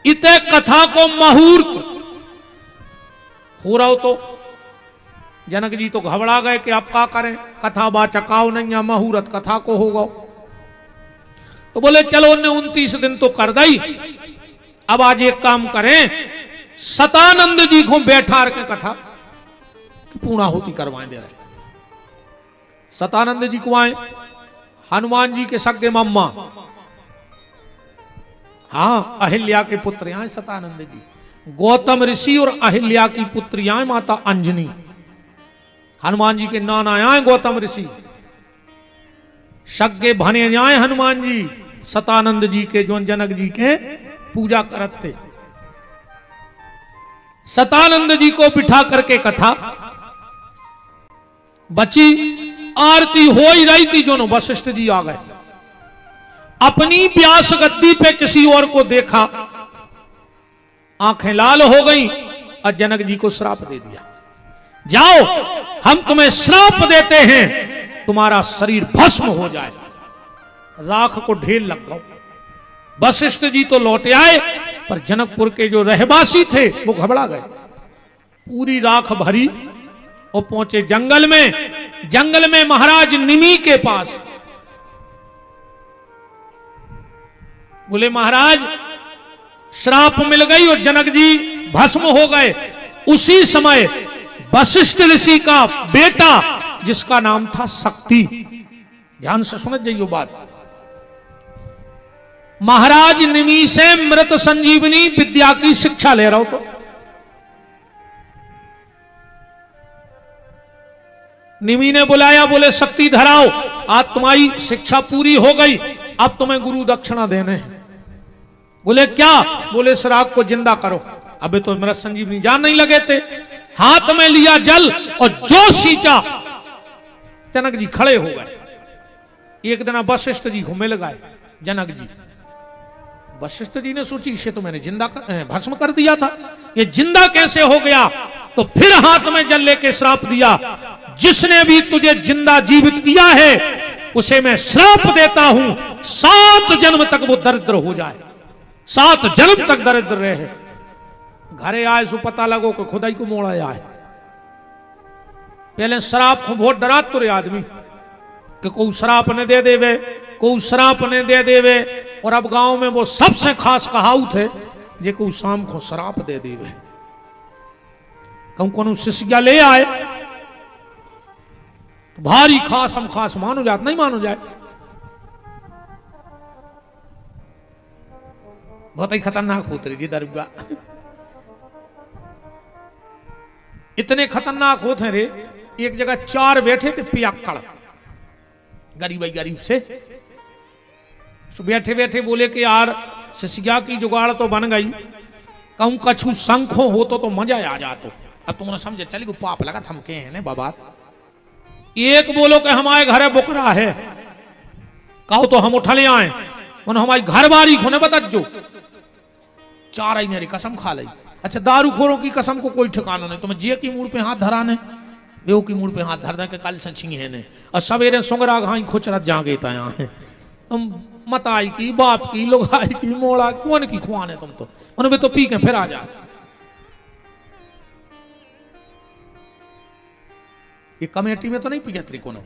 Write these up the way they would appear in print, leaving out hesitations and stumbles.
इते कथा को मुहूर्त हो रहा हो तो जनक जी तो घबरा गए कि अब क्या करें, कथा बा चकाओ नहीं या मुहूर्त कथा को होगा। तो बोले चलो ने 29 दिन तो कर दई, अब आज एक काम करें, सतानंद जी को बैठा के कथा पूर्ण होती करवाएं दे रहे। सतानंद जी को आए, हनुमान जी के सगे मम्मा, हाँ अहिल्या के पुत्र यहाँ सतानंद जी, गौतम ऋषि और अहिल्या की पुत्री यहाँ माता अंजनी, हनुमान जी के नाना यहाँ गौतम ऋषि, सगे भने यहाँ हनुमान जी सतानंद जी के जो जनक जी के पूजा करते। सतानंद जी को बिठा करके कथा बची, आरती हो ही रही थी, जो वशिष्ठ जी आ गए, अपनी व्यास गद्दी पे किसी और को देखा, आंखें लाल हो गई और जनक जी को श्राप दे दिया, जाओ हम तुम्हें श्राप देते हैं, तुम्हारा शरीर भस्म हो जाए, राख को ढेर लग गओ। वशिष्ठ जी तो लौटे आए, पर जनकपुर के जो रहवासी थे वो घबरा गए, पूरी राख भरी और पहुंचे जंगल में। जंगल में महाराज निमि के पास बोले महाराज श्राप मिल गई और जनक जी भस्म हो गए। उसी समय वशिष्ठ ऋषि का बेटा जिसका नाम था शक्ति, ध्यान से समझ जाइए बात, महाराज निमि से मृत संजीवनी विद्या की शिक्षा ले रहा हो। तो निमि ने बुलाया, बोले शक्ति धराओ, आज तुम्हारी शिक्षा पूरी हो गई, अब तुम्हें गुरु दक्षिणा देने हैं। बोले क्या? बोले श्राप को जिंदा करो। अबे तो मृत संजीवनी जान नहीं लगे थे, हाथ में लिया जल और जो सींचा, जनक जी खड़े हो गए। एक दिन वशिष्ठ जी को मिल गए जनक जी। वशिष्ठ जी ने सोची इसे तो मैंने जिंदा भस्म कर दिया था, ये जिंदा कैसे हो गया? तो फिर हाथ में जल लेके श्राप दिया, जिसने भी तुझे जिंदा जीवित किया है उसे मैं श्राप देता हूं, 7 जन्म तक वो दरिद्र हो जाए, 7 जन्म तक दरिद्र रहे। घरे आए सो पता लगो कि खुदाई को मोड़ा आए। पहले श्राप को बहुत डराते रहे आदमी कि कोई श्राप ने दे देवे, कोई श्राप ने दे देवे। और अब गांव में वो सबसे खास कहावत है, जे कोई शाम को श्राप दे देवे। कहूं कोनो शिष्या ले आए तो भारी खास हम खास मानो जात नहीं मानो जाए। बहुत ही खतरनाक होते जी दरगाह, इतने खतरनाक होते रे। एक जगह 4 बैठे थे पियक्कड़, गरीब गरीब से बैठे बैठे बोले कि यार शिष्या की जुगाड़ तो बन गई, कहूं कछु शंखो हो तो मजा आ जातो। अब तुमने समझे चली को पाप लगा थमके हैं बाबा। एक बोलो कि हमारे घरे बुकरा है, कहो तो हम उठा ले आए, उन्हें हमारी घर बारी खुने बता जो। 4 आई मेरी कसम खा ली। अच्छा दारू खोरों की कसम को कोई ठिकाना नहीं, तुम्हें जे की मूड पे हाथ धराने, बेव की मूड पे हाथ धर दे के कल से छिंगे ने, और सवेरे सुंगरा घाई खुचरत जागे तया है। तुम मताई की, बाप की, लोगाई की, मोड़ा कौन की खुआने तुम तो, उन्हें भी तो पी के फिर आ जा। ये कमेटी में तो नहीं पिया त्रिकोण,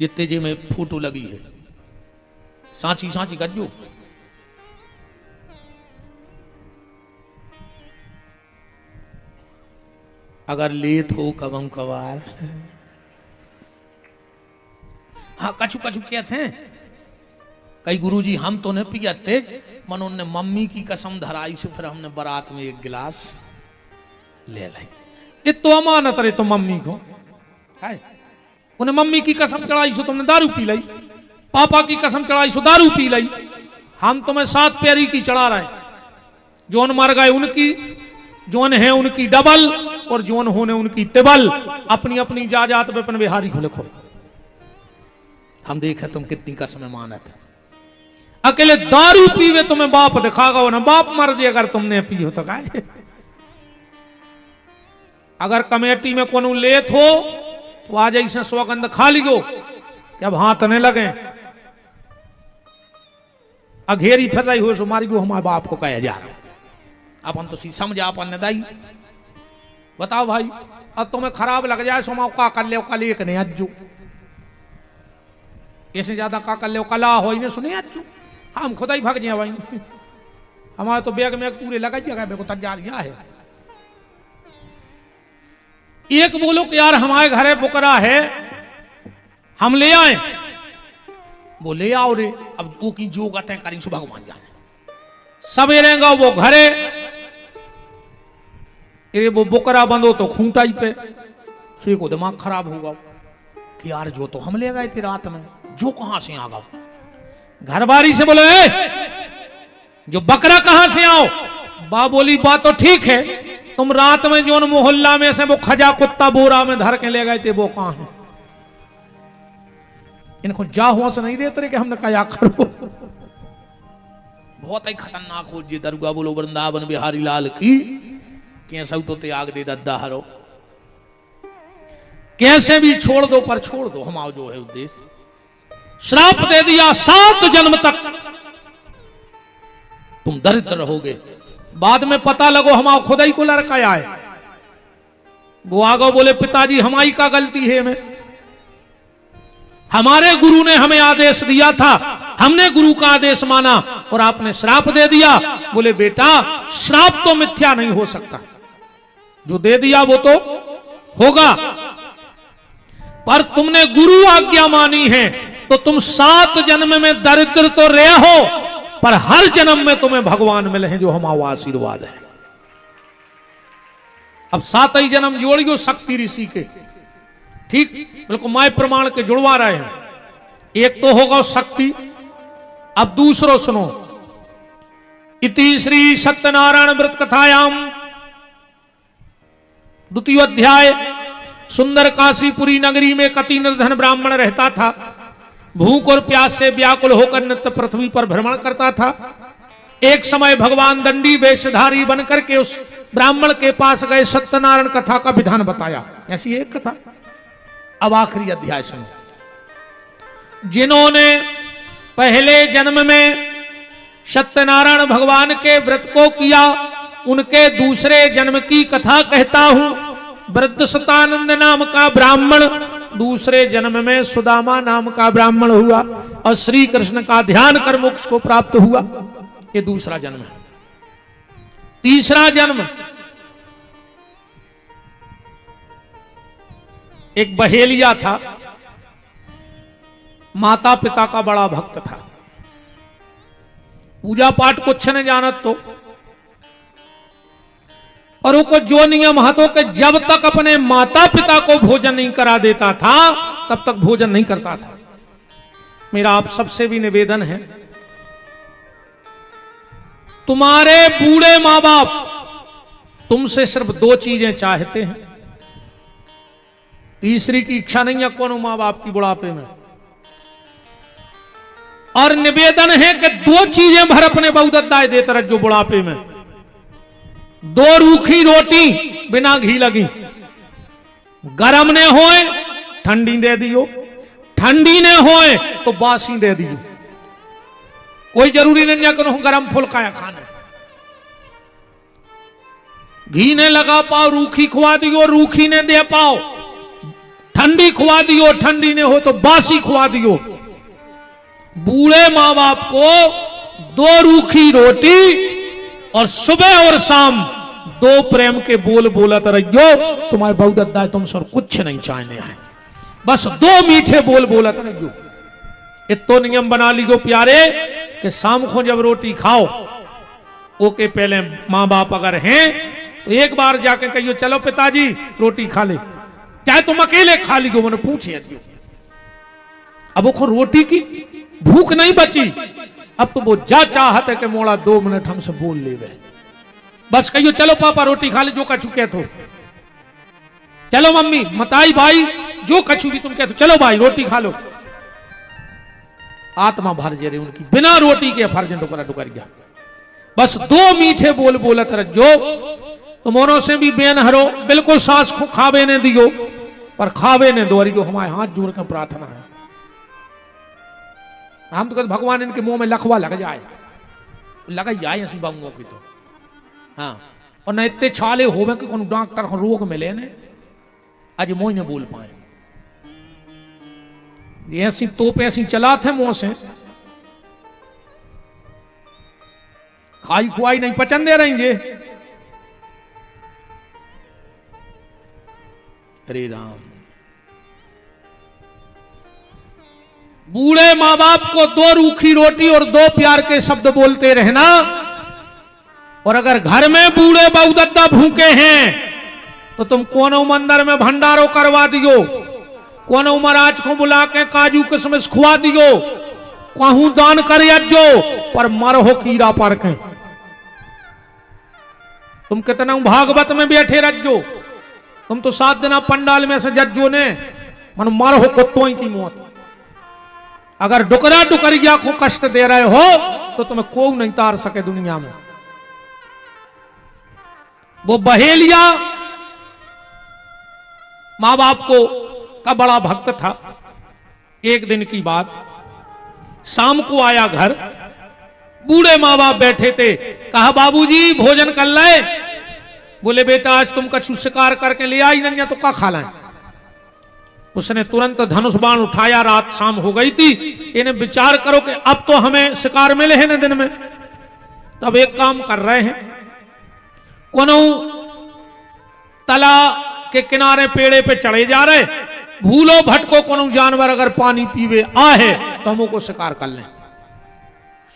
ये तेजे में फोटो लगी है, सांची सांची गज्जू। अगर लेत हो कबम कबार, हाँ कछु कछु कहते हैं कई गुरुजी हम तो नहीं पियाते, मनो ने मम्मी की कसम धराई से फिर हमने बारात में 1 गिलास ले लाई। ये तो अमानत रहे तो मम्मी को है, उन्हें मम्मी की कसम चढ़ाई सो तुमने दारू पी लाई, पापा की कसम चढ़ाई सो दारू पी लाई। हम तुम्हें 7 प्यारी की चढ़ा रहे, जोन मर गए उनकी, जोन है उनकी डबल, और जोन होने उनकी टेबल। अपनी अपनी जाजात पे अपन बिहारी को लिखो, हम देखे तुम कितनी कसम मानत। अकेले दारू पीवे तुम्हें बाप दिखागा ना, बाप मर जाए अगर तुमने पी हो तो काय। अगर कमेटी में कोनो लेत हो तो आज ऐसे सौगंध खा लियो कि अब हाथ नहीं लगे। अघेरी फिर रही हो सो मारी गो हमारे बाप को कहे जा रहा अपन तो सी समझा अपन ने दाई बताओ भाई अब तुम्हें खराब लग जाए सो का कर ले कल एक ने अज्जू इससे ज्यादा का कर ले कला हो इन्हें सुने अज्जू हम खुदा ही भाग जाए भाई हमारे तो बैग में पूरे लगा जगह मेरे को तैयारियां है। एक बोलो कि यार हमारे घरे बुकरा है हम ले आए वो ले आओ रे अब वो की जो कहते करी सो भगवान जाने सवेरे वो घरे ये वो बुकरा बंदो तो खूंटाई पे सी को दिमाग खराब होगा कि यार जो तो हम ले गए थे रात में जो कहां से आ गया घरबारी से बोले जो बकरा कहां से आओ बा बोली बात तो ठीक है तुम रात में जो मोहल्ला में से वो खजा कुत्ता बोरा में धर के ले गए थे वो कहां है इनको जा हुआ से नहीं देते कि हमने कहा करो बहुत ही खतरनाक हो जी दरगाह बोलो वृंदावन बिहारी लाल की कैसे तो त्याग दे दद्दा हरो कैसे भी छोड़ दो पर छोड़ दो हम आओ जो है उद्देश्य श्राप दे दिया 7 जन्म तक तुम दरिद्र रहोगे बाद में पता लगो हम खुद ही को लड़का आए वो आगो बोले पिताजी हमारी का गलती है में हमारे गुरु ने हमें आदेश दिया था हमने गुरु का आदेश माना और आपने श्राप दे दिया। बोले बेटा श्राप तो मिथ्या नहीं हो सकता जो दे दिया वो तो होगा पर तुमने गुरु आज्ञा मानी है तो तुम 7 जन्म में दरिद्र तो रहे हो पर हर जन्म में तुम्हें भगवान मिले हैं जो हमारा आशीर्वाद है। अब 7 ही जन्म जोड़ियो शक्ति ऋषि के ठीक बिल्कुल माय प्रमाण के जुड़वा रहे हैं एक तो होगा शक्ति। अब दूसरो सुनो इति श्री सत्यनारायण व्रत कथायाम 2 अध्याय सुंदर काशीपुरी नगरी में कति निर्धन ब्राह्मण रहता था भूख और प्यास से व्याकुल होकर नित्य पृथ्वी पर भ्रमण करता था। एक समय भगवान दंडी वेशधारी बनकर के उस ब्राह्मण के पास गए सत्यनारायण कथा का विधान बताया। ऐसी एक कथा। अब आखिरी अध्याय सुनो जिन्होंने पहले जन्म में सत्यनारायण भगवान के व्रत को किया उनके दूसरे जन्म की कथा कहता हूं। वृद्ध सतानंद नाम का ब्राह्मण दूसरे जन्म में सुदामा नाम का ब्राह्मण हुआ और श्री कृष्ण का ध्यान कर मोक्ष को प्राप्त हुआ। ये दूसरा जन्म है। तीसरा जन्म एक बहेलिया था माता पिता का बड़ा भक्त था पूजा पाठ कुछ न जानत तो और उनको जो नियम हाथों के जब तक अपने माता पिता को भोजन नहीं करा देता था तब तक भोजन नहीं करता था। मेरा आप सबसे भी निवेदन है तुम्हारे बूढ़े मां बाप तुमसे सिर्फ 2 चीजें चाहते हैं तीसरी की इच्छा नहीं है कौन मां बाप की बुढ़ापे में। और निवेदन है कि 2 चीजें भर अपने बहुदत्ताए देते रहो जो बुढ़ापे में 2 रूखी रोटी बिना घी लगी गरम ने होए ठंडी दे दियो ठंडी ने होए तो बासी दे दियो। कोई जरूरी नहीं है कि गरम फुल्का खाना घी ने लगा पाओ रूखी खुआ दियो रूखी ने दे पाओ ठंडी खुआ दियो ठंडी ने हो तो बासी खुआ दियो। बूढ़े मां बाप को 2 रूखी रोटी और सुबह और शाम 2 प्रेम के बोल बोलत रहियो। तुम्हारे बहुदत्ता तुम सब कुछ नहीं चाहने हैं बस 2 मीठे बोल बोलत रहियो। इतो नियम बना लियो प्यारे कि शाम को जब रोटी खाओ ओके पहले मां बाप अगर हैं तो एक बार जाके कहियो चलो पिताजी रोटी खा ले चाहे तुम अकेले खा लियो मैंने पूछे। अब वो रोटी की भूख नहीं बची अब तो वो जा चाहत है कि मोड़ा 2 मिनट हमसे बोल ले गए बस कहियो चलो पापा रोटी खा ले जो कछु कह तो चलो मम्मी मताई भाई जो कछु भी तुम कहते चलो भाई रोटी खा लो। आत्मा भर जे रही उनकी बिना रोटी के फर्ज डुकर डुकर गया बस 2 मीठे बोल बोलत रहो तुमों से भी बेन हरो बिल्कुल सास को खावे ने दियो पर खावे ने दो हमारे हाथ जोड़ कर प्रार्थना है हम तो कहते भगवान इनके मुंह में लखवा लग जाए, लग ही जाए ऐसी बाबुओं की तो। हाँ, और न इतने छाले होवे कि कौन डॉक्टर को रोग मिले ने आज मुंह न बोल पाए। ऐसी तोप ऐसी चला थे मुंह से, खाई खुआई नहीं पचन दे रही जे। हरे राम। बूढ़े माँ बाप को 2 रूखी रोटी और 2 प्यार के शब्द बोलते रहना, और अगर घर में बूढ़े बहुदत्ता भूखे हैं तो तुम कोनो मंदिर में भंडारो करवा दियो, कोनो महाराज को बुला के काजू किशमिश खुआ दियो, कहूं दान कर अज्जो, पर मरहो कीड़ा पर के। तुम कितना भागवत में बैठे रज्जो, तुम तो 7 दिन पंडाल में से जज्जो ने मन मरहो कुत्तों की मौत। अगर डुकरा डुकरिया को कष्ट दे रहे हो तो तुम्हें कोई नहीं तार सके दुनिया में। वो बहेलिया मां बाप को का बड़ा भक्त था। एक दिन की बात, शाम को आया घर, बूढ़े माँ बाप बैठे थे, कहा बाबूजी भोजन कर ले। बोले बेटा आज तुम कछु शिकार करके ले आई नहीं तो क्या खा लाए। उसने तुरंत धनुष बाण उठाया, रात शाम हो गई थी, इन्हें विचार करो कि अब तो हमें शिकार मिले हैं ना दिन में। तब एक काम कर रहे हैं, कोनो तला के किनारे पेड़े पे चढ़े जा रहे, भूलो भटको कोनो जानवर अगर पानी पीवे आहे तो हम को शिकार कर लें।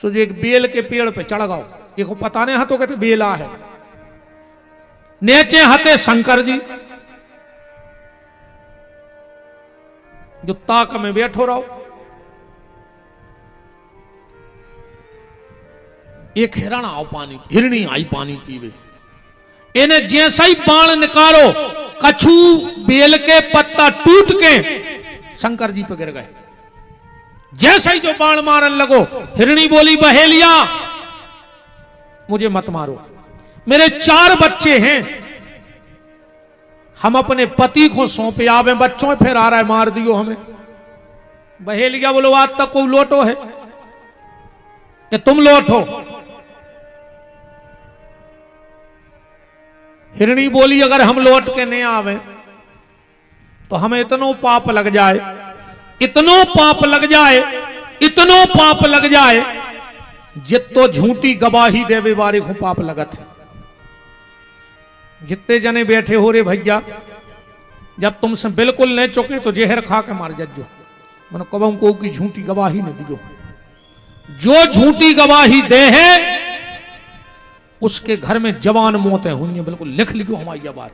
सो एक बेल के पेड़ पे चढ़ गओ, देखो पता नहीं हाथों कहते बेला है, नीचे हते शंकर जी जो ताक में बैठो रहो। एक हिरण आओ पानी, हिरणी आई पानी पीवे, इन्हें जैसा ही बाण निकालो, कछु बेल के पत्ता टूट के शंकर जी पे गिर गए। जैसा ही जो बाण मारन लगो, हिरणी बोली बहेलिया मुझे मत मारो, मेरे 4 बच्चे हैं, हम अपने पति को सौंपे आवे, बच्चों फिर आ रहा है मार दियो हमें। बहेलिया बोलो आज तक कोई लोटो है कि तुम लोटो। हिरणी बोली अगर हम लौट के नहीं आवे तो हमें इतनो पाप लग जाए, इतनो पाप लग जाए, इतनो पाप लग जाए, जितो झूठी गवाही देवे बारे को पाप लगत है। जितने जने बैठे हो रे भैया, जब तुमसे बिल्कुल नहीं चुके तो जहर खा के मार जज्जो, मन कबों को की झूठी गवाही न दियो। जो झूठी गवाही दे है उसके घर में जवान मौतें हुई हैं, बिल्कुल लिख लिखो हमारी यह बात,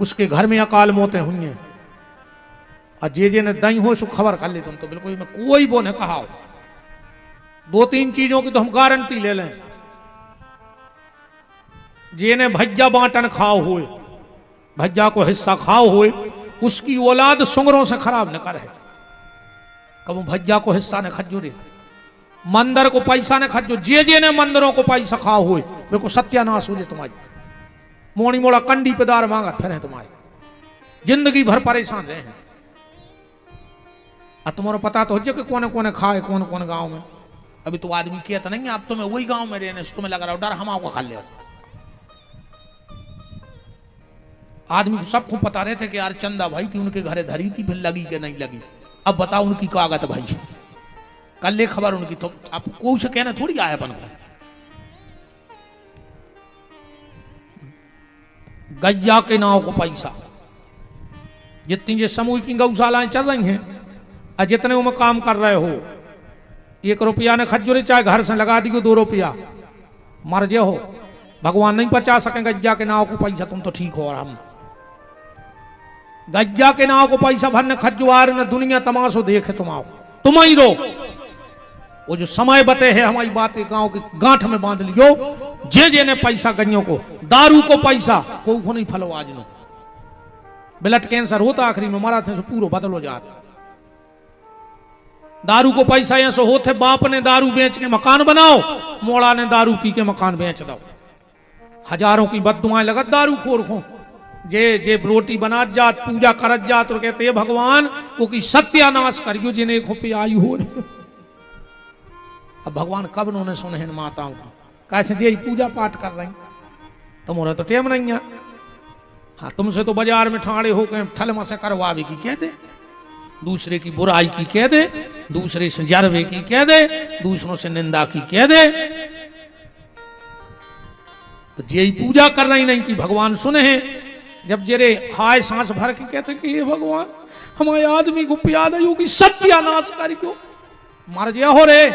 उसके घर में अकाल मौतें हुई हैं। और जे ने दई हो सो खबर कर ले तुम तो बिल्कुल में कोई वो ने कहा। 2-3 चीजों की तो हम गारंटी ले लें, जेने भज्जा बांटन खाओ हुए, भज्जा को हिस्सा खाओ हुए, उसकी औलाद सुंगरों से खराब न करे। कब भज्जा को हिस्सा ने खज्जो रे, मंदिर को पैसा ने खज्जो, जे ने मंदिरों को पैसा खाओ हुए, बिल्कुल सत्यानाश हो जाए तुम्हारी। मोड़ी मोड़ा कंडी पेदार मांगा फिर तुम्हारे, जिंदगी भर परेशान रहे हैं। अब तुम्हारा पता तो हो जाए कि कौन कौन खाए, कौन कौन गांव में। अभी तो आदमी कहता नहीं, आप तुम्हें वही गांव में रहने से तुम्हें लग रहा हो डर हम आपको खा ले। आदमी को सबको पता रहे थे कि यार चंदा भाई थी, उनके घरे धरी थी, फिर लगी कि नहीं लगी। अब बताओ उनकी कागत भाई, कल ले खबर उनकी, तो आप कोई से कहना थोड़ी आया अपन को। गैया के नाव को पैसा, जितनी जो समूह की गौशालाएं चल रही हैं और जितने उनमें काम कर रहे हो, 1 रुपया ने खज्जूरे चाहे घर से लगा दियो 2 रुपया, मर जे हो, भगवान नहीं बचा सके गैया के नाव को पैसा। तुम तो ठीक हो, और हम गैया के नाव को पैसा भरने खजुआर न दुनिया तमाशो देखे, तुम आओ तुम ही रो। वो जो समय बते है हमारी बातें गांव की गांठ में बांध लियो। जे ने पैसा गइयों को, दारू को पैसा को नहीं फलो आज नो, ब्लड कैंसर होता आखिरी में मरा थे सो पूरा बदलो जात। दारू को पैसा ऐसा होते, बाप ने दारू बेच के मकान बनाओ, मोड़ा ने दारू पी के मकान बेच दो। हजारों की बददुआएं लगत दारू खोर को, जे जे रोटी बना जात पूजा करत जात तो कहते भगवान वो की सत्यानाश करियो जिन्हें खोपे आई हो। अब भगवान कब उन्होंने सुने हैं माताओं को, कैसे जे पूजा पाठ कर रही तुम्हारा तो टेम नहीं है। हाँ तुमसे तो बाजार में ठाड़े होकर ठलमा से करवावे की कह दे, दूसरे की बुराई की कह दे, दूसरे से जरवे की कह दे, दूसरों से निंदा की कह दे। तो जे पूजा कर रही नहीं कि भगवान सुने हैं। जब जरे हाय सांस भर के कहते कि ये भगवान हमारे आदमी को प्याद है कि सत्यानाश कर क्यों मर गया हो रे,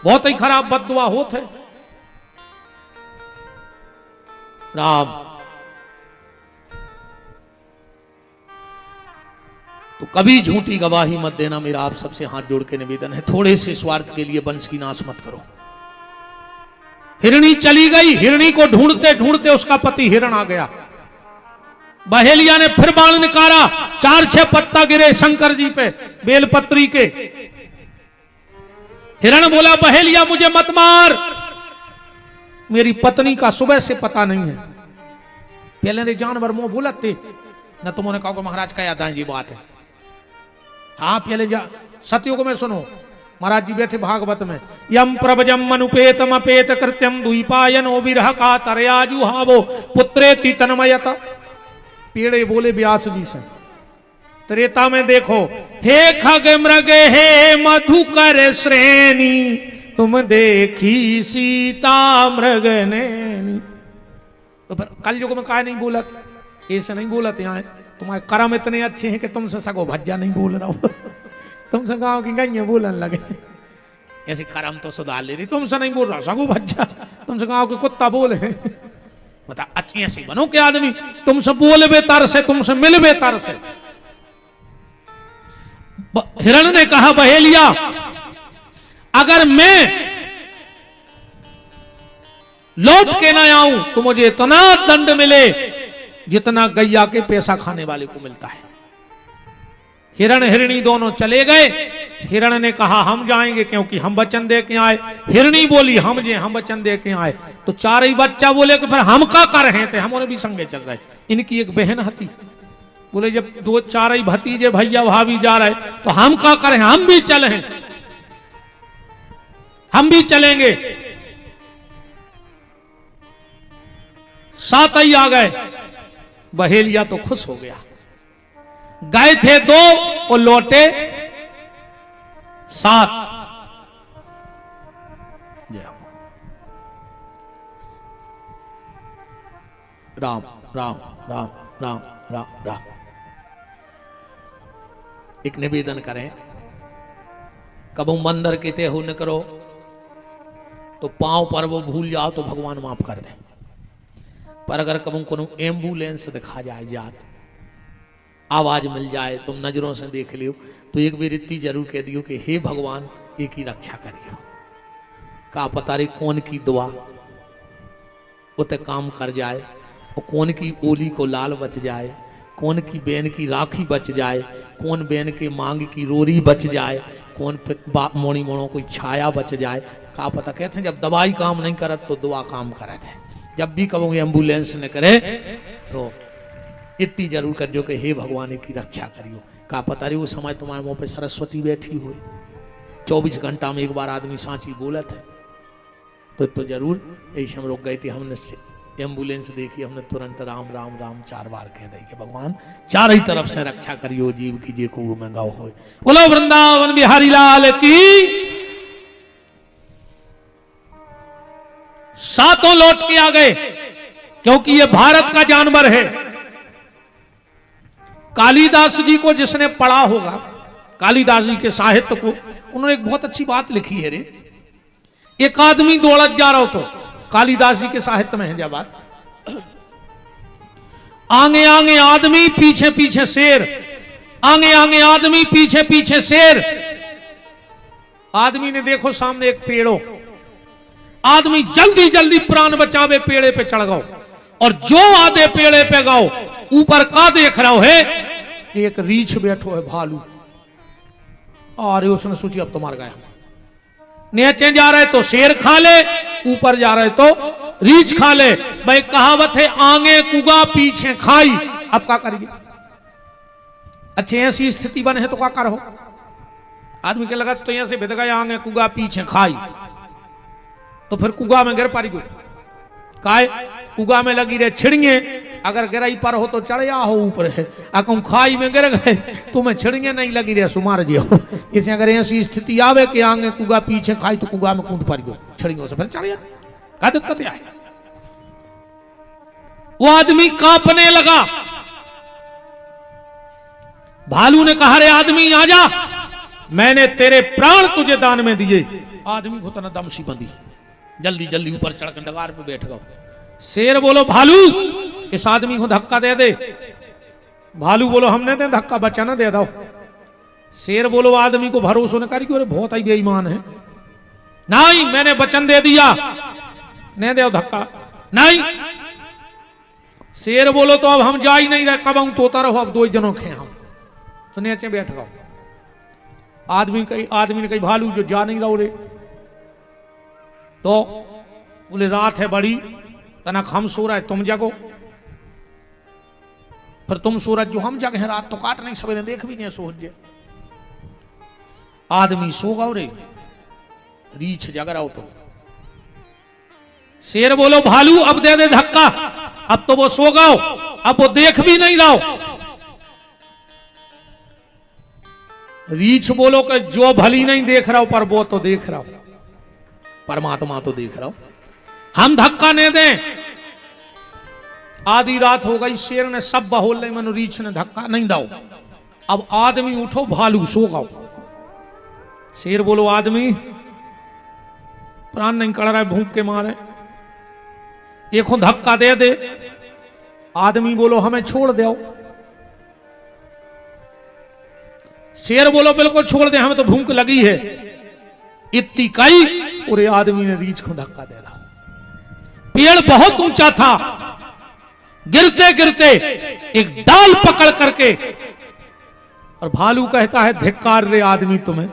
बहुत ही खराब बददुआ होते राम। तो कभी झूठी गवाही मत देना, मेरा आप सबसे हाथ जोड़ के निवेदन है। थोड़े से स्वार्थ के लिए वंश की नाश मत करो। हिरणी चली गई, हिरणी को ढूंढते ढूंढते उसका पति हिरण आ गया। बहेलिया ने फिर बाण निकाला, 4-6 पत्ता गिरे शंकर जी पे बेलपत्री के। हिरण बोला बहेलिया मुझे मत मार, मेरी पत्नी का सुबह से पता नहीं है। पहले ने जानवर मुंह बोलते न, तुमने कहा महाराज क्या याद जी बात है। हाँ पहले सत्युग में सुनो, महाराज जी बैठे भागवत में, यम प्रभजम मनुपेतम अपेत कृत्यम द्वीपायनो विरह का तरयाजु हावो पुत्रेति तन्मयता। पेड़े बोले व्यास जी से, त्रेता में देखो, हे खग मृग हे मधुकर श्रेणी तुम देखी सीता मृग नैनी। तो फिर कल युग में काय नहीं बोलत, ऐसे नहीं बोलत। यहाँ तुम्हारे कर्म इतने अच्छे हैं कि तुमसे सगो भज्जा नहीं बोल रहा हूं। तुमसे गाँव की गई बोलने लगे, ऐसे कर्म तो सुधार ले रही, तुमसे नहीं बोल रहा सगो भज्जा, तुमसे गाँव के कुत्ता बोले। बता अच्छी ऐसी बनो के आदमी, तुमसे बोले बेतर से, तुमसे मिल बेतर से। हिरण ने कहा बहेलिया अगर मैं लौट के ना आऊं तो मुझे इतना दंड मिले जितना गैया के पैसा खाने वाले को मिलता है। हिरण हिरणी दोनों चले गए। हिरण ने कहा हम जाएंगे क्योंकि हम वचन दे के आए। हिरणी बोली हम वचन दे के आए। तो चार ही बच्चा बोले कि फिर हम का कर रहे थे, हम भी संगे चल रहे। इनकी एक बहन हती, बोले जब 2-4 ही भतीजे भैया भाभी जा रहे तो हम का करें, हम भी चले हैं, हम भी चलेंगे। 7 ही आ गए। बहेलिया तो खुश हो गया। गए थे 2 और लौटे 7। राम राम राम राम राम राम। एक निवेदन करें, कबू मंदिर के ते हो न करो तो पांव पर वो भूल जाओ तो भगवान माफ कर दे। पर अगर कबू को एम्बुलेंस दिखा जाए, जात आवाज मिल जाए, तुम नजरों से देख लियो तो एक बार इतनी जरूर कह दियो कि हे भगवान एक ही रक्षा करियो। का पता रे कौन की दुआ उते काम कर जाए, और कौन की ओली को लाल बच जाए, कौन की बेन की राखी बच जाए, कौन बेन के मांग की रोरी बच जाए, कौन मोड़ी मोड़ों कोई छाया बच जाए। का पता। कहते हैं जब दवाई काम नहीं करत तो दुआ काम करत है। जब भी कहोगे एम्बुलेंस न करे तो इतनी जरूर कर जो कि हे भगवान की रक्षा करियो। का पता रे वो समय तुम्हारे मुंह पे सरस्वती बैठी हुई, 24 घंटा में एक बार आदमी सांची बोलत है। तो जरूर ऐसे हम रुक गए थे। हमने एम्बुलेंस देखी, हमने तुरंत राम राम राम 4 बार कह दी कि भगवान चार ही तरफ से रक्षा करियो, जीव की जे को में गाओ हो। बोलो वृंदावन बिहारी लाल की। 7 लौट के आ गए क्योंकि ये भारत का जानवर है। कालिदास जी को जिसने पढ़ा होगा, कालिदास जी के साहित्य को, उन्होंने एक बहुत अच्छी बात लिखी है रे। एक आदमी दौड़त जा रहा हो तो कालिदास जी के साहित्य में है जब बात, आगे आगे आदमी पीछे पीछे शेर, आगे आगे आदमी पीछे पीछे शेर। आदमी ने देखो सामने एक पेड़ो, आदमी जल्दी जल्दी प्राण बचावे पेड़े पे चढ़ गओ, और जो आधे पेड़े पे गओ ऊपर का देख रहा है, एक रीछ बैठो है भालू। अरे उसने सोची अब तो मर गया। नीचे जा रहे तो शेर खा ले, ऊपर जा रहे तो रीछ खा ले। भाई कहावत है आगे कुगा पीछे खाई। अब क्या करिए? अच्छे ऐसी स्थिति बने है तो क्या करो? आदमी के लगा तो ऐसे भेद गए आगे कुगा पीछे खाई, तो फिर कुगा में गिर पारी काय कुगा में लगी रहे छिड़िए, अगर गिराई पर हो तो चढ़िया हो ऊपर है, अगर खाई में गिर गए तो मैं छिड़िए नहीं लगी रहे सुमार जी हो। इसे अगर ऐसी स्थिति आवे कि आगे कुगा पीछे खाई तो कुगा में कूद पारी छिड़ियों से फिर चढ़िया, क्या दिक्कत है? वो आदमी कांपने लगा। भालू ने कहा रे आदमी आजा, मैंने तेरे प्राण तुझे दान में दिए। आदमी को तना दम सी बंदी, जल्दी जल्दी ऊपर चढ़कर डगार पे बैठ गया। शेर बोलो भालू इस आदमी को धक्का दे दे। भालू बोलो हमने दे धक्का, बच्चा ना दे दो। शेर बोलो आदमी को भरोसा न करी, अरे बहुत ही बेईमान है। नहीं मैंने वचन दे दिया, नहीं दे धक्का नहीं। शेर बोलो तो अब हम जा ही नहीं रहे, कब हम तोता रहो, अब 2 जनों खे हम तो नीचे बैठ गए। आदमी ने कही भालू जो जा नहीं रहो रे, तो बोले रात है बड़ी, तनक हम सो रहे तुम जगो, फिर तुम सूरज जो हम जगह रात तो काट नहीं सवेरे देख भी नहीं सूरज। आदमी सो गो रे, रीछ जग रहा हो तो। शेर बोलो भालू अब दे दे धक्का, अब तो वो सो गो, अब वो देख भी नहीं रहो। रीछ बोलो कि जो भली नहीं देख रहा हो पर वो तो देख रहा हो, परमात्मा तो देख रहा हो, हम धक्का नहीं दें। आधी रात हो गई, शेर ने सब बहोल नहीं, मनु रीछ ने धक्का नहीं दाओ। अब आदमी उठो, भालू सो गो। शेर बोलो आदमी प्राण नहीं कड़ रहा है भूख के मारे, एक धक्का दे दे। आदमी बोलो हमें छोड़ दो। शेर बोलो बिल्कुल छोड़ दे, हमें तो भूख लगी है। इतनी कई और आदमी ने रीछ को धक्का दे रहा। पेड़ बहुत ऊंचा था, गिरते गिरते एक डाल पकड़ करके, और भालू कहता है धिक्कार रे आदमी तुम्हें,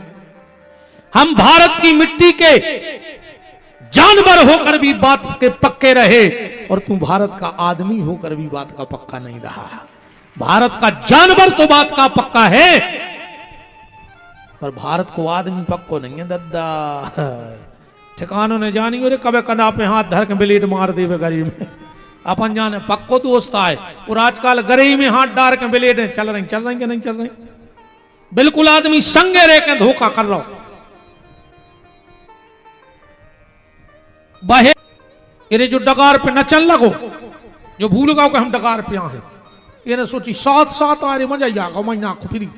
हम भारत की मिट्टी के जानवर होकर भी बात के पक्के रहे, और तू भारत का आदमी होकर भी बात का पक्का नहीं रहा। भारत का जानवर तो बात का पक्का है, पर भारत को आदमी पक्को नहीं है दद्दा। ठिकानों ने जानी और कबे कदा पे हाथ धर के ब्लेड मार देवे गरीब में, अपन जाने पक्को दोस्त आए। और आजकल गरीब में हाथ डाल के ब्लेड चल रही कि नहीं चल रही, बिल्कुल आदमी संगे रह के धोखा कर रहा हो। बहे ये जो डगार पे न चल लगो, जो भूल गओ कि हम डगार पे आ हैं, ये ने सोची साथ साथ आ रहे मजा ही आ गया, महीना को फिरी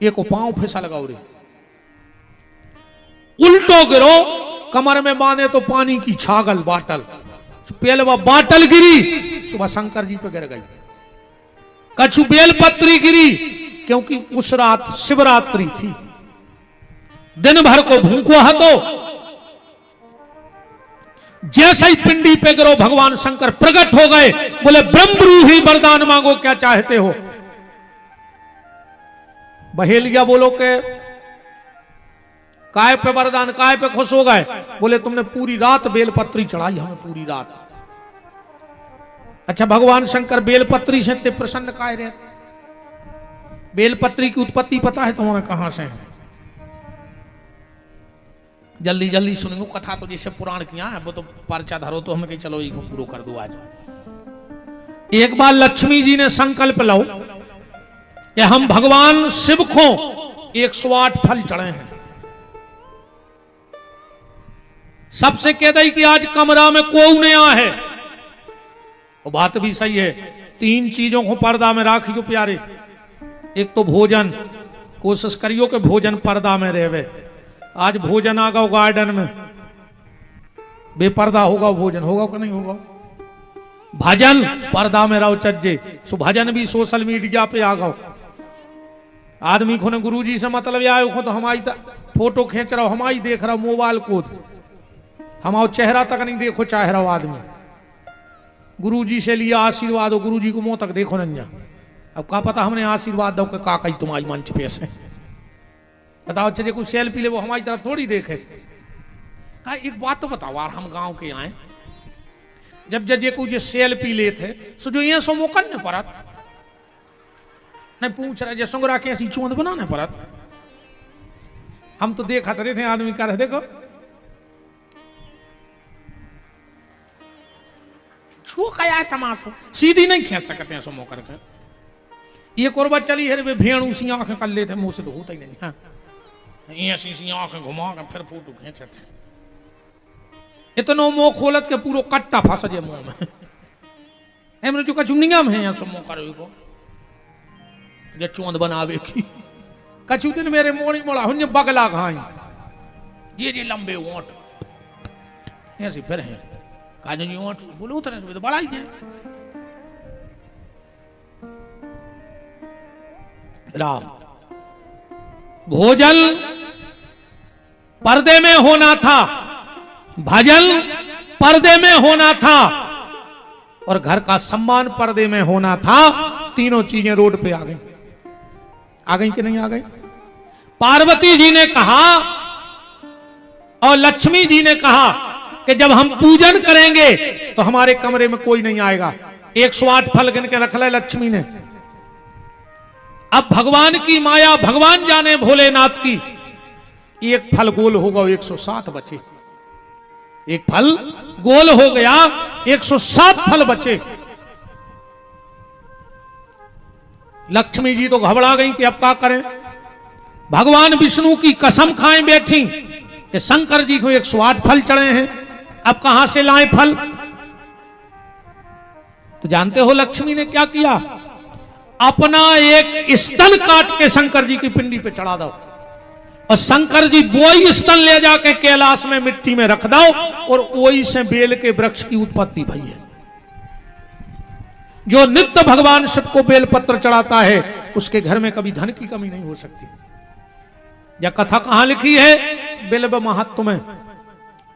एक पांव फैसा लगाओ रे, उल्टो गिरो, कमर में बांधे तो पानी की छागल बाटल, पहले वह बाटल गिरी, सुबह शंकर जी पे गिर गई। कछु बेलपत्री गिरी, क्योंकि उस रात शिवरात्रि थी, दिन भर को भूखो हतो। जैसे ही पिंडी पे गिरो भगवान शंकर प्रकट हो गए, बोले ब्रह्मरूही वरदान मांगो क्या चाहते हो। बहेलिया बोलो के काय पे वरदान, काय पे खुश हो गए। बोले तुमने पूरी रात बेलपत्री चढ़ाई हमें, पूरी रात। अच्छा भगवान शंकर बेलपत्री से ते प्रसन्न काय रहे? बेलपत्री की उत्पत्ति पता है तुम्हें कहां से है? जल्दी जल्दी सुनियो कथा, तो जैसे पुराण किया है वो तो पर्चा धरो, तो हमने कही चलो ये पूरा कर दो आज। एक बार लक्ष्मी जी ने संकल्प लो कि हम भगवान शिव को 108 फल चढ़े हैं। सबसे कह दई कि आज कमरा में कोई नहीं आ है, वो बात भी सही है। 3 चीजों को पर्दा में राखियो प्यारे। एक तो भोजन, कोशिश करियो कि भोजन पर्दा में रहे। आज भोजन आ गो गार्डन में, बेपर्दा होगा भोजन, होगा कि नहीं होगा। भजन पर्दा में रहो चज्जे, सो भजन भी सोशल मीडिया पे आ गो। आदमी को ने गुरुजी से मतलब आयो को तो हमारी फोटो खींच रहा हो, हमारी देख रहा मोबाइल को, हमारा चेहरा तक नहीं देखो चाह रहा हो आदमी। गुरुजी से लिया आशीर्वाद हो, गुरुजी को मुंह तक देखो नहीं। अब क्या पता हमने आशीर्वाद दो कि का कही तुम्हारी मंच पे से बताओ। अच्छा कुछ सेल्फी ले वो हमारी तरफ थोड़ी देखे। कहा एक बात तो बताओ यार, हम गांव के आए, जब जजे को जो सेल पी ले थे सो जो ये सो मोकन ने परत नहीं पूछ रहे जे सुंगरा के ऐसी चोंद बनाने परत। हम तो देखा रहे थे आदमी कर रहे, देखो छू कया तमाशो, सीधी नहीं खींच सकते हैं सुमो करके। ये कोरबा चली है वे भेड़ उसी आंखें कर लेते, मुंह से तो होता ही नहीं। हाँ ऐसी आंखें घुमा कर फिर फोटो खींचे थे, इतनो मुंह खोलत के पूरा कट्टा फंस जे मुंह में। हमने जो कचुनिया में है सुमो करो को जे चोंद बनावे की। कछु दिन मेरे मोड़ी मोड़ा हुन्ने बगला घाई ये लंबे ओंठ ऐसे फिर हैं काजू जी ओंठ बोले उतरे तो बड़ा ही है। राम भोजन पर्दे में होना था, भजन पर्दे में होना था, और घर का सम्मान पर्दे में होना था। तीनों चीजें रोड पे आ गई कि नहीं आ गई? पार्वती जी ने कहा और लक्ष्मी जी ने कहा कि जब हम पूजन करेंगे तो हमारे कमरे में कोई नहीं आएगा। 108 फल गिन के रख ले लक्ष्मी ने। अब भगवान की माया भगवान जाने भोलेनाथ की, एक फल गोल होगा 107 बचे, एक फल गोल हो गया 107 फल बचे। लक्ष्मी जी तो घबरा गई कि अब क्या करें। भगवान विष्णु की कसम खाए बैठी कि शंकर जी को 108 फल चढ़े हैं, अब कहां से लाए फल। तो जानते हो लक्ष्मी ने क्या किया? अपना एक स्तन काट के शंकर जी की पिंडी पे चढ़ा दो, और शंकर जी वही स्तन ले जाके कैलाश में मिट्टी में रख दो, और वही से बेल के वृक्ष की उत्पत्ति भई है। जो नित्य भगवान शिव को बेलपत्र चढ़ाता है उसके घर में कभी धन की कमी नहीं हो सकती। यह कथा कहां लिखी है? बिल्व महत्व में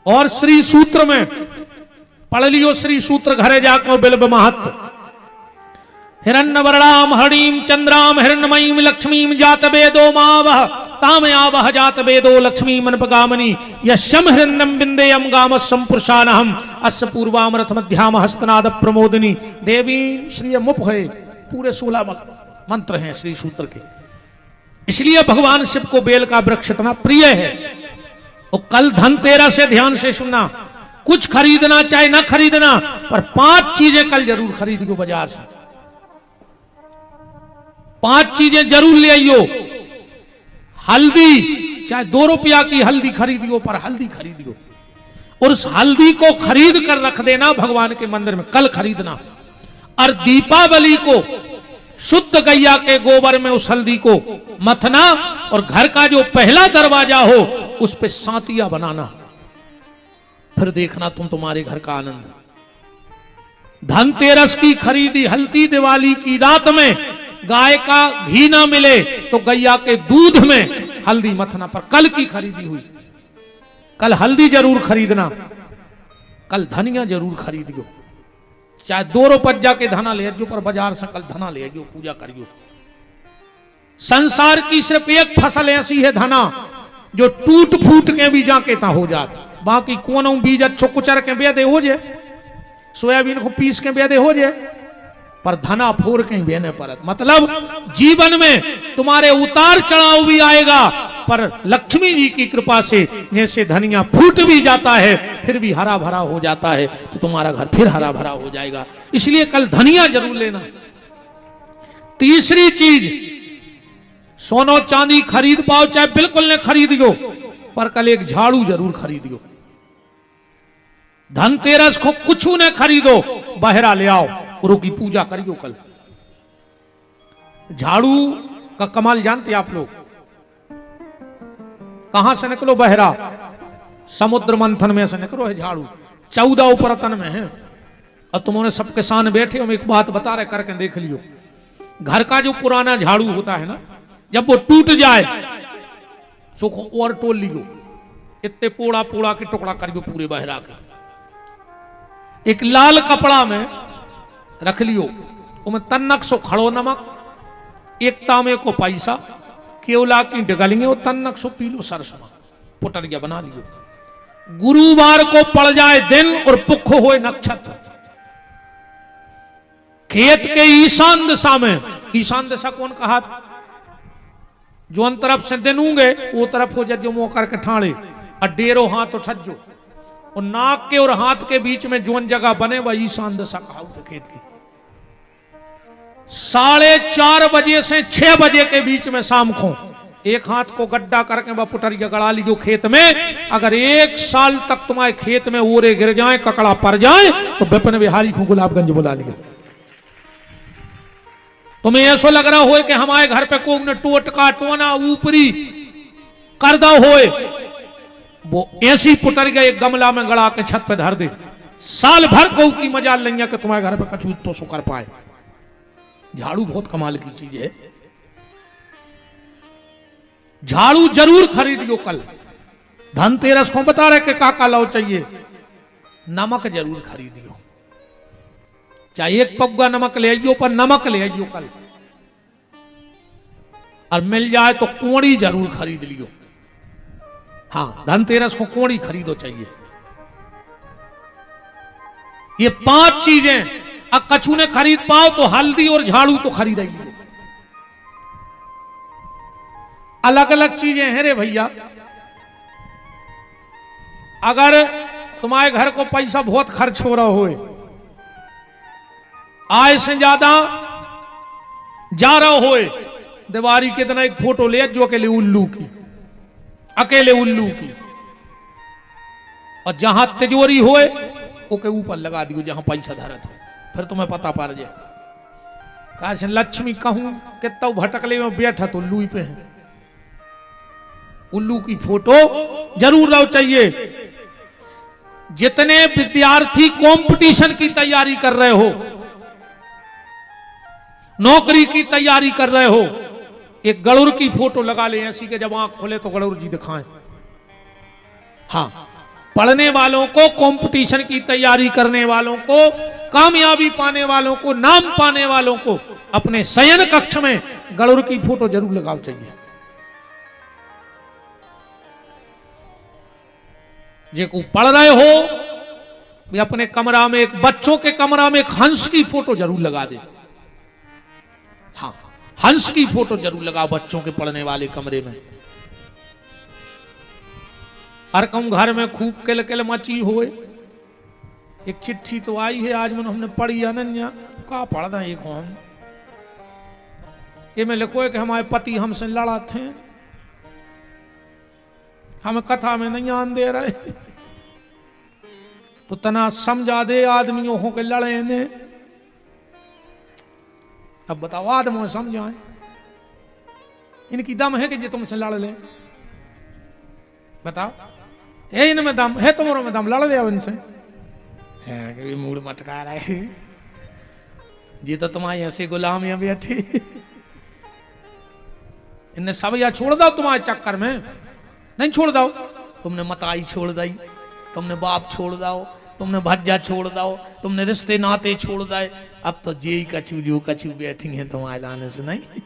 और श्री सूत्र में। पढ़ लियो श्री सूत्र घरे जाकर बिल्व महत्व। हिरण्यवर्णाम हरिणीम चंद्राम हिरण्यमयीम लक्ष्मीम जात वेदो मावह तामयावह जात वेदो लक्ष्मी मनपगामनी यशम हिरण्यम बिंदेयम गाम संपुरुषानहम अस्य पूर्वामरथ मध्याम हस्तनाद प्रमोदिनी देवी श्री मुप है। पूरे 16 मंत्र हैं श्री सूत्र के। इसलिए भगवान शिव को बेल का वृक्ष इतना प्रिय है। और कल धनतेरस से ध्यान से सुनना, कुछ खरीदना चाहे ना खरीदना, पर 5 चीजें कल जरूर खरीदियो बाजार से। 5 चीजें जरूर ले आइयो। हल्दी, चाहे 2 रुपया की हल्दी खरीदियो, पर हल्दी खरीदियो, और उस हल्दी को खरीद कर रख देना भगवान के मंदिर में, कल खरीदना। और दीपावली को शुद्ध गैया के गोबर में उस हल्दी को मथना, और घर का जो पहला दरवाजा हो उस पे सांतिया बनाना। फिर देखना तुम तुम्हारे घर का आनंद। धनतेरस की खरीदी हल्दी, दिवाली की रात में गाय का घी ना मिले तो गैया के दूध में हल्दी मथना। पर कल की खरीदी हुई, कल हल्दी जरूर खरीदना, कल धनिया जरूर खरीदियो। चाहे 2 रुपया के धना ले जो, पर बाजार से कल धना ले जो, पूजा करियो। संसार की सिर्फ एक फसल ऐसी है धना जो टूट फूट के भी जाके ता हो जात। बाकी कोनो बीज अच्छो कुचर के बेदे हो जाए, सोयाबीन को पीस के बेदे हो जाए, पर धना फोर के बेने परत। मतलब जीवन में तुम्हारे उतार चढ़ाव भी आएगा, पर लक्ष्मी जी की कृपा से जैसे धनिया फूट भी जाता है फिर भी हरा भरा हो जाता है, तो तुम्हारा घर फिर हरा भरा हो जाएगा। इसलिए कल धनिया जरूर लेना। तीसरी चीज, सोनो चांदी खरीद पाओ चाहे बिल्कुल न खरीदियो, पर कल एक झाड़ू जरूर खरीदियो। धनतेरस को कुछ न खरीदो, बहरा ले आओ, गुरु की पूजा करियो। कल झाड़ू का कमाल जानते आप लोग? कहां से निकलो बहरा? समुद्र मंथन में से निकलो है झाड़ू। 14 उपरतन में है। और तुमने सब किसान बैठे हो, एक बात बता रहे, करके देख लियो। घर का जो पुराना झाड़ू होता है ना, जब वो टूट जाए सो और टोल लियो, इतने पोड़ा पोड़ा के टुकड़ा करियो पूरे बहरा के। एक लाल कपड़ा में रख लियो, उनमें तन्नक सो खड़ो नमक, एक तांबे को पैसा, केवला की डगलिए और तन्नक सो पीलो सरसों, पुटरिया बना लियो। गुरुवार को पड़ जाए दिन और पुख होए नक्षत्र, खेत के ईशान दिशा में, ईशान दिशा कौन कहा, जो अन तरफ से दिन होंगे वो तरफ हो जजो मुंह करके ठाणे और डेरो हाथ उठजो, और नाक के और हाथ के बीच में जोन जगह बने वह ईशान दिशा कहा खेत की। 4:30 बजे से 6 बजे के बीच में शाम को एक हाथ को गड्ढा करके वह पुटरिया गड़ा लीजिए खेत में। अगर 1 साल तक तुम्हारे खेत में ओरे गिर जाए, ककड़ा पड़ जाए, तो विपिन बिहारी को गुलाबगंज बुला लिए। तुम्हें ऐसा लग रहा हो कि हमारे घर पे कोई ने टोटका टोना ऊपरी करदा होए, वो ऐसी पुटरिया एक गमला में गड़ा के छत पे धर दे, साल भर को की मजाल नहीं है कि तुम्हारे घर पे कछू तो सो कर पाए। झाड़ू बहुत कमाल की चीज है, झाड़ू जरूर खरीदियो कल। धनतेरस को बता रहे कि काका लाओ चाहिए, नमक जरूर खरीदियो, चाहे 1 पग्गा नमक ले आइयो, पर नमक ले आइयो कल। और मिल जाए तो कोड़ी जरूर खरीद लियो। हाँ, धनतेरस को कोड़ी खरीदो चाहिए। ये 5 चीजें अब कछू ने खरीद पाओ तो हल्दी और झाड़ू तो खरीद आइए। अलग अलग चीजें हैं रे भैया। अगर तुम्हारे घर को पैसा बहुत खर्च हो रहा हो, आय से ज्यादा जा रहा हो, दिवाली के दिन एक फोटो ले जो अकेले उल्लू की, अकेले उल्लू की, और जहां तिजोरी होए ओके ऊपर लगा दियो जहां पैसा धरत हो, फिर तुम्हें पता पड़ जाए। कहा लक्ष्मी कहूं कितना भटकले में बैठा तो उल्लू पे है। उल्लू की फोटो जरूर रहो चाहिए। जितने विद्यार्थी कंपटीशन की तैयारी कर रहे हो, नौकरी की तैयारी कर रहे हो, एक गरुड़ की फोटो लगा ले ऐसी के जब आंख खोले तो गरुड़ जी दिखाएं। हाँ, पढ़ने वालों को, कंपटीशन की तैयारी करने वालों को, कामयाबी पाने वालों को, नाम पाने वालों को अपने शयन कक्ष में गरुड़ की फोटो जरूर लगाओ चाहिए। जो पढ़ रहे हो भी अपने कमरा में, एक बच्चों के कमरा में एक हंस की फोटो जरूर लगा दे। हाँ, हंस की फोटो जरूर लगाओ बच्चों के पढ़ने वाले कमरे में। हर कम घर में खूब किल किल मची होए। एक चिट्ठी तो आई है आज मन हमने पढ़ी, अनन्या का पढ़ना ये कौन, ये में लिखो है कि हमारे पति हमसे लड़ा थे, हमें कथा में नहीं आन दे रहे, तो तना समझा दे आदमियों हो के लड़े ने। अब बताओ आदमी समझाए, इनकी दम है कि जो तुमसे लड़ ले? बताओ, है इनमें दम है? तुम्हारों में दम, लड़ ले इनसे? है मूड मटका रहा है जी, तो तुम्हारी ऐसे गुलाम या बैठी, इन्हें सब या छोड़ दो तुम्हारे चक्कर में। नहीं छोड़ दो, तुमने मताई छोड़ दी, तुमने बाप छोड़ दो, तुमने भज्जा छोड़ दो, तुमने रिश्ते नाते छोड़ दे। अब तो जे कछू जो कछू बैठी है तुम्हारे लाने से नहीं,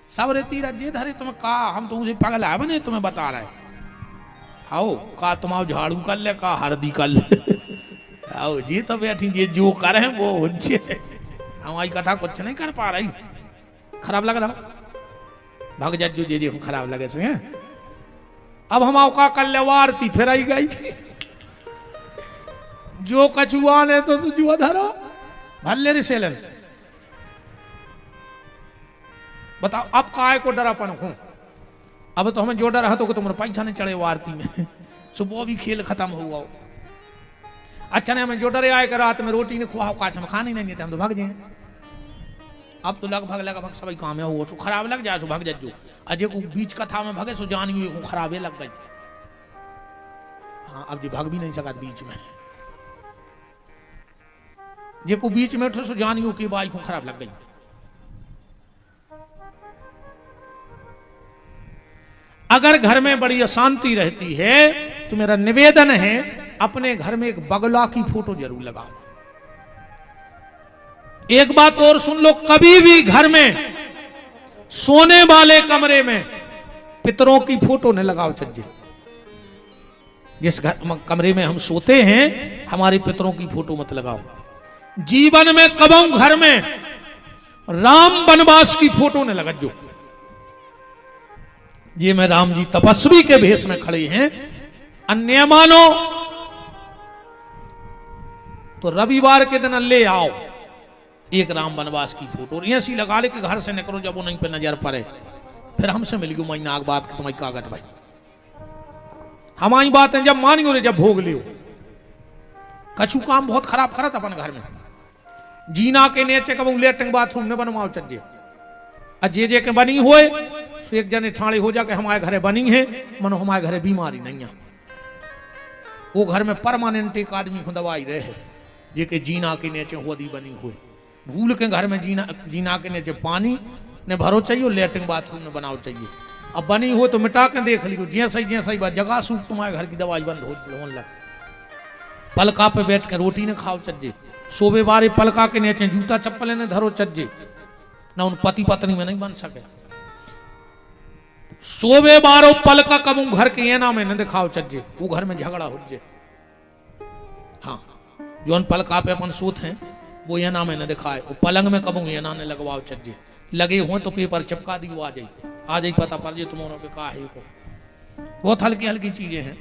सब रेती जे धरे तुम्हें कहा, हम तो मुझे पागल है बने तुम्हें बता रहे। आओ का तुम्हारा झाड़ू कर ले, का हरदी कर ले, आओ जी तो बैठी जे जो कर है वो अच्छे। हमारी कथा कुछ नहीं कर पा रही, खराब लग रहा भाग जा जो जे को खराब लगे सो। अब हम का कल्यावारती फिर आई गई, जो कछुआ ने तो जुआ धरा भल्ले रिसेलन। बताओ अब काय को डरापन हूं? अब तो हमें जो डर है तो तुम्हारे पैसा नहीं चढ़े आरती में, सुबह भी खेल खत्म हुआ। अच्छा ने हमें जो डरे आए कर रात में रोटी ने खुआ काच में खानी नहीं थे, हम तो भाग जाए। अब तो लगभग सभी काम है वो, सो खराब लग जाए सो भाग जा। अजय को बीच कथा में भगे सो जानी हुई को खराबे लग गई। हाँ, अब जी भाग भी नहीं सका बीच में, जे को बीच में उठे सो जानी हो कि बाई को खराब लग गई। अगर घर में बड़ी अशांति रहती है तो मेरा निवेदन है अपने घर में एक बगला की फोटो जरूर लगाओ। एक बात और सुन लो, कभी भी घर में सोने वाले कमरे में पितरों की फोटो न लगाओ चाहिए। जिस कमरे में हम सोते हैं हमारे पितरों की फोटो मत लगाओ। जीवन में कबों घर में राम वनवास की फोटो ने लगा जो ये में राम जी तपस्वी के भेष में खड़े हैं। अन्य मानो तो रविवार के दिन ले आओ एक राम वनवास की फोटो ऐसी लगा ले कि घर से निकलो जब वो नहीं पे नजर पड़े फिर हमसे मिल गई महीना आग बात तुम्हारी कागज भाई हमारी बातें जब मानियो रे जब भोग लियो। कछु काम बहुत खराब करत अपन घर में जीना के नीचे कब लेटरिंग बाथरूम ने बनवाओ चज्जे जे के बनी होए तो एक जने ठाणे हो जाके हमारे घरे बनी है मनो हमारे घरे बीमारी नहीं है। वो घर में परमानेंट एक आदमी को दवाई रहे है जे के जीना के नीचे होदी बनी हुए भूल के घर में जीना के नीचे पानी ने भरो चाहिए लेटरिंग बाथरूम ने बनाओ चाहिए। अब बनी हो तो मिटा के देख लियो जैसा ही बात जगह सूख तुम्हारे घर की दवाई बंद हो लग। पलका पे बैठ के रोटी ने खाओ चज्जे सोबे बारे पलका के नीचे जूता चप्पल ने धरो चज्जे ना उन पति पत्नी में नहीं बन सके। सोबे बारो पलका कबू घर के एना में न दिखाओ चज्जे वो घर में झगड़ा हो जे। हाँ जो उन पलका पे अपन सोत हैं वो एना में न दिखाए वो पलंग में कबू एना ने लगवाओ चज्जे लगे हो तो पेपर चिपका दी आ जाई पता पड़ जाए तुम्हारों पे कहा है को। बहुत हल्की हल्की चीजें हैं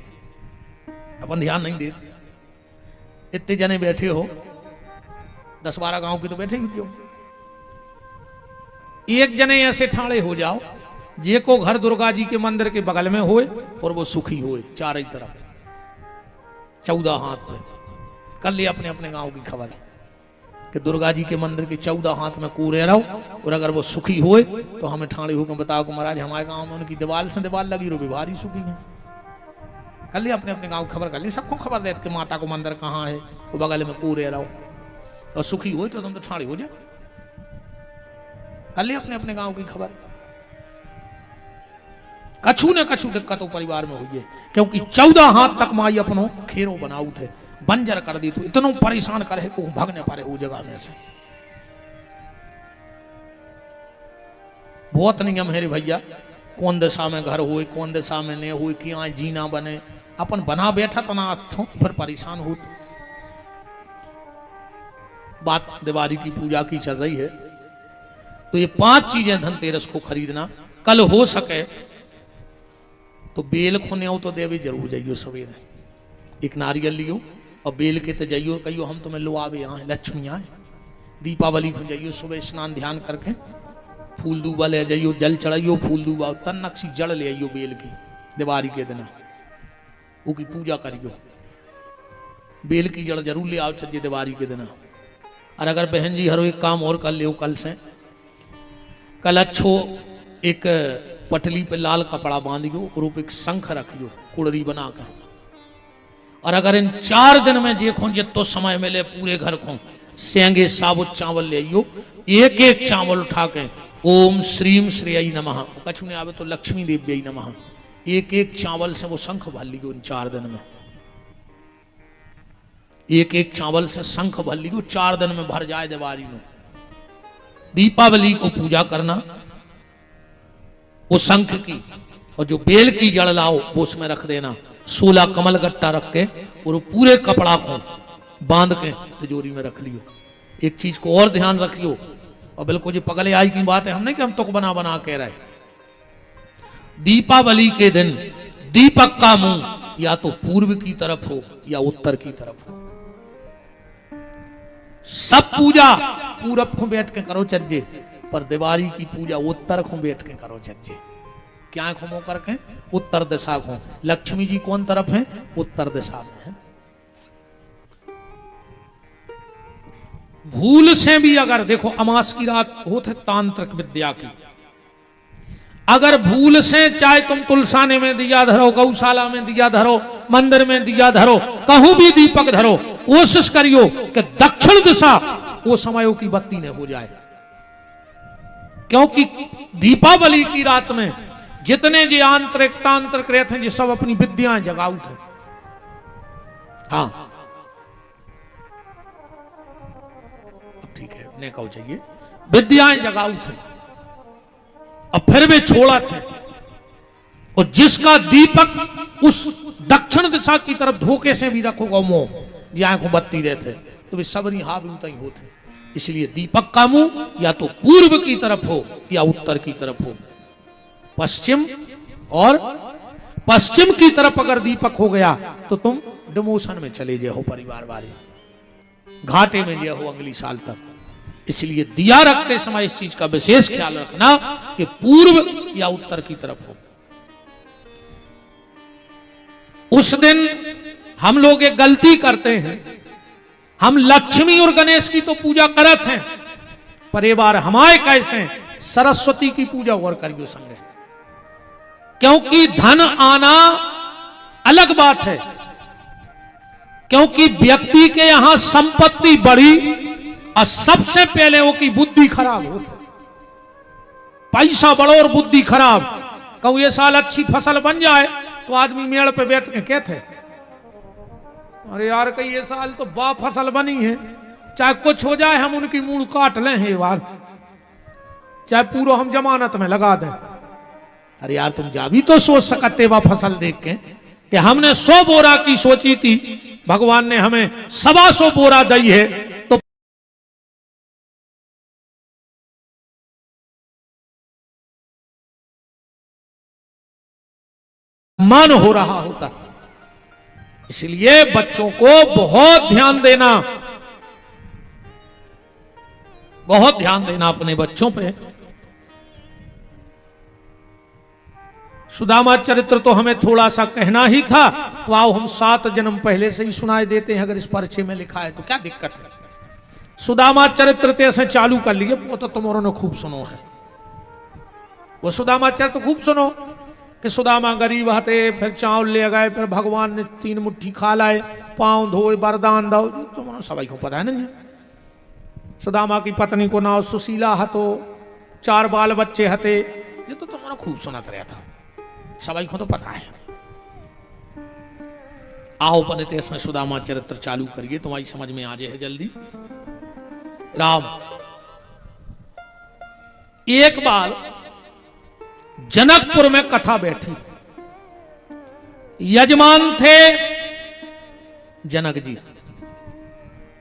अपन ध्यान नहीं देते। इतने जने बैठे हो 10-12 गांव की तो बैठे ही हो एक जने ऐसे ठाणे हो जाओ जे को घर दुर्गा जी के मंदिर के बगल में होए और वो सुखी होए चारों तरफ 14 हाथ पे कर लिया अपने अपने गांव की खबर कि दुर्गा जी के मंदिर के 14 हाथ में कूरे रहो और अगर वो सुखी होए तो हमें ठाणे होकर बताओ कि महाराज हमारे गांव में उनकी दीवार से दीवार लगी रो बीमारी सुखी है। कर लिया अपने अपने गांव की खबर कर ली सबको खबर देते कि माता को मंदिर कहाँ है वो बगल में कूरे रहो और सुखी हो तो तुम तो ठाणे हो जाए। कर लिया अपने अपने गांव की खबर। कछु न कछु दिक्कत परिवार में हुई है क्योंकि 14 हाथ तक माई अपनो खेरो बनाऊ थे बंजर कर दी तो इतनो परेशान करे को भागने पारे वो जगह में से। बहुत नियम है रे भैया कौन दिशा में घर हुए कौन दिशा में नहीं हुए कि आज जीना बने अपन बना बैठा तना फिर परेशान हो। बात दिवाली की पूजा की चल रही है तो ये 5 चीजें धनतेरस को खरीदना। कल हो सके तो बेल खुने हो तो देवी जरूर जाइयो सवेरे एक नारियल लियो और बेल के तो जाइयो कहियो हम तुम्हें लो आवे यहाँ लक्ष्मी आए। दीपावली को जाइयो सुबह स्नान ध्यान करके फूल दूबा ले जाइयो जल चढ़ाइयो फूल दूबा तन नक्सी जड़ ले आइयो बेल की दिवाली के दिन वो की पूजा करियो। बेल की जड़ जरूर ले आओ चलिए दिवाली के दिन। और अगर बहन जी हर एक काम और कर लियो कल से कल अच्छो एक पटली पे लाल कपड़ा बांधियो और ऊपर एक शंख रखियो कुड़री बना कर। और अगर इन 4 दिन में देखो जितो समय मिले पूरे घर को सेंगे साबुत चावल ले आइयो एक एक चावल उठा के ओम श्रीम श्रेय नमः कछु ने आवे तो लक्ष्मी देव्य नमः एक एक चावल से वो शंख भर लियो इन 4 दिन में एक एक चावल से शंख भर लियो 4 दिन में भर जाए दिवाली में। दीपावली को पूजा करना वो शंख की और जो बेल की जड़ लाओ वो उसमें रख देना 16 कमल गट्टा रख के और वो पूरे कपड़ा को बांध के तिजोरी में रख लियो। एक चीज को और ध्यान रखियो और बिल्कुल जो पगले आई की बात है हम नहीं कि हम तुक बना बना कह रहे। दीपावली के दिन दीपक का मुंह या तो पूर्व की तरफ हो या उत्तर की तरफ हो। सब पूजा पूरब को बैठ के करो चज्जे पर दिवाली की पूजा उत्तर को बैठ के करो चज्जे। क्या खो करके उत्तर दिशा को। लक्ष्मी जी कौन तरफ है उत्तर दिशा में है। भूल से भी अगर देखो अमास की रात होते तांत्रिक विद्या की अगर भूल से चाहे तुम तुलसाने में दिया धरो गौशाला में दिया धरो मंदिर में दिया धरो कहूं भी दीपक धरो कोशिश करियो कि दक्षिण दिशा वो समयों की बत्ती ने हो जाए। क्योंकि दीपावली की रात में जितने जो आंतरिक तांत्रिक रहते हैं जो सब अपनी विद्याएं जगाऊ थे। हाँ ठीक है ने कहो चाहिए विद्याएं जगाऊ थे अब फिर वे छोड़ा थे और जिसका दीपक उस दक्षिण दिशा की तरफ धोखे से भी रखोगा मुंह जहां को बत्ती रहते तो वे सबरी हावी उतई होते। इसलिए दीपक का मुंह या तो पूर्व की तरफ हो या उत्तर की तरफ हो। पश्चिम और पश्चिम की तरफ अगर दीपक हो गया तो तुम डिमोशन में चले जाओ, परिवार वाले घाटे में जाओ अगली साल तक। इसलिए दिया रखते समय इस चीज का विशेष ख्याल रखना कि पूर्व या उत्तर की तरफ हो। उस दिन हम लोग एक गलती करते हैं, हम लक्ष्मी और गणेश की तो पूजा करत हैं, पर ये बार हमारे कैसे सरस्वती की पूजा और करियो संगे, क्योंकि धन आना अलग बात है। क्योंकि व्यक्ति के यहां संपत्ति बढ़ी और सबसे पहले वो की बुद्धि खराब होती। पैसा बढ़ो और बुद्धि खराब। कहूं ये साल अच्छी फसल बन जाए तो आदमी मेड़ पे बैठ के कहते अरे यार कई ये साल तो बा फसल बनी है, चाहे कुछ हो जाए हम उनकी मूड़ काट लें ये बार, चाहे पूरा हम जमानत में लगा दें। अरे यार तुम जा भी तो सोच सकते बा फसल देख के कि हमने 100 बोरा की सोची थी, भगवान ने हमें 125 बोरा दी है, तो मान हो रहा होता। इसलिए बच्चों को बहुत ध्यान देना, बहुत ध्यान देना अपने बच्चों पे। सुदामा चरित्र तो हमें थोड़ा सा कहना ही था, तो आओ हम 7 जन्म पहले से ही सुनाए देते हैं। अगर इस परिचय में लिखा है तो क्या दिक्कत है। सुदामा चरित्र से चालू कर लिए, वो तो तुम्हारों ने खूब सुनो है। वो सुदामा चरित्र खूब सुनो कि सुदामा गरीब हते, फिर चावल ले गए, फिर भगवान ने 3 मुट्ठी खा लाए, पांव धोए, वरदान दो। तुम्हारा सभी को पता है ना। सुदामा की पत्नी को नाम सुशीला हतो, 4 बाल बच्चे हते, ये तो तुम्हारा खूब सुनत रहा था, सभी को तो पता है। आओ पने इसमें सुदामा चरित्र चालू करिए, तुम्हारी समझ में आ जाए जल्दी। राम एक बार जनकपुर में कथा बैठी, यजमान थे जनक जी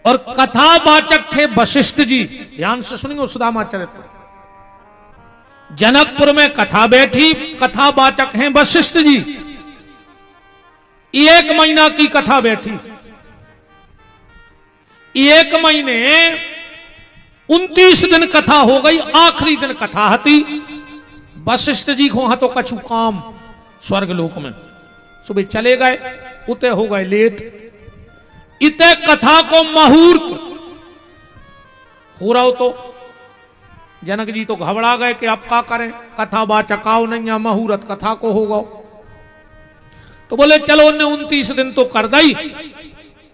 और कथावाचक थे वशिष्ठ जी। ध्यान से सुनिए सुदामा चरित्र। जनकपुर में कथा बैठी, कथावाचक हैं वशिष्ठ जी। 1 महीना की कथा बैठी। 1 महीने 29 दिन कथा हो गई, आखिरी दिन कथा हती। वशिष्ठ जी को हतो कछु काम स्वर्ग लोक में, सुबह चले गए, उते हो गए लेट। इते कथा को मुहूर्त हो रहा हो तो जनक जी तो घबरा गए कि अब क्या करें, कथा वाचकाओ नहीं, मुहूर्त कथा को होगा। तो बोले चलो उन्हें 29 दिन तो कर दी,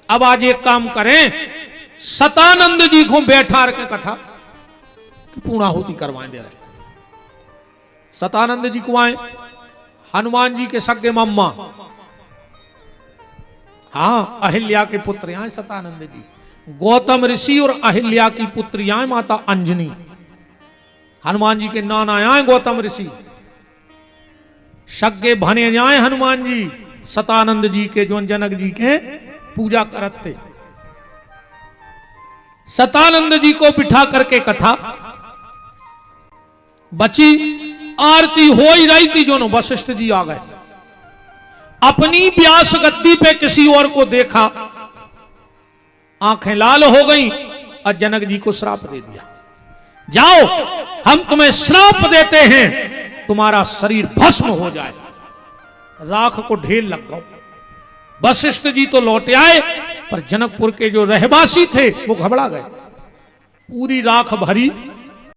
अब आज एक काम करें, सतानंद जी को बैठा के कथा पूर्णाहुति करवाएं दे रहे। सतानंद जी को आए, हनुमान जी के सगे मम्मा, हाँ अहिल्या के पुत्र यहाँ सतानंद जी। गौतम ऋषि और अहिल्या की पुत्री यहाँ माता अंजनी। हनुमान जी के नाना यहाँ गौतम ऋषि, सगे भने जाए हनुमान जी सतानंद जी के, जो जनक जी के पूजा करते। सतानंद जी को बिठा करके कथा बची, आरती हो ही रही थी, जो वशिष्ठ जी आ गए। अपनी व्यास गद्दी पे किसी और को देखा, आंखें लाल हो गई और जनक जी को श्राप दे दिया, जाओ हम तुम्हें श्राप देते हैं, तुम्हारा शरीर भस्म हो जाए, राख को ढेर लग गओ। वशिष्ठ जी तो लौट आए, पर जनकपुर के जो रहवासी थे वो घबरा गए। पूरी राख भरी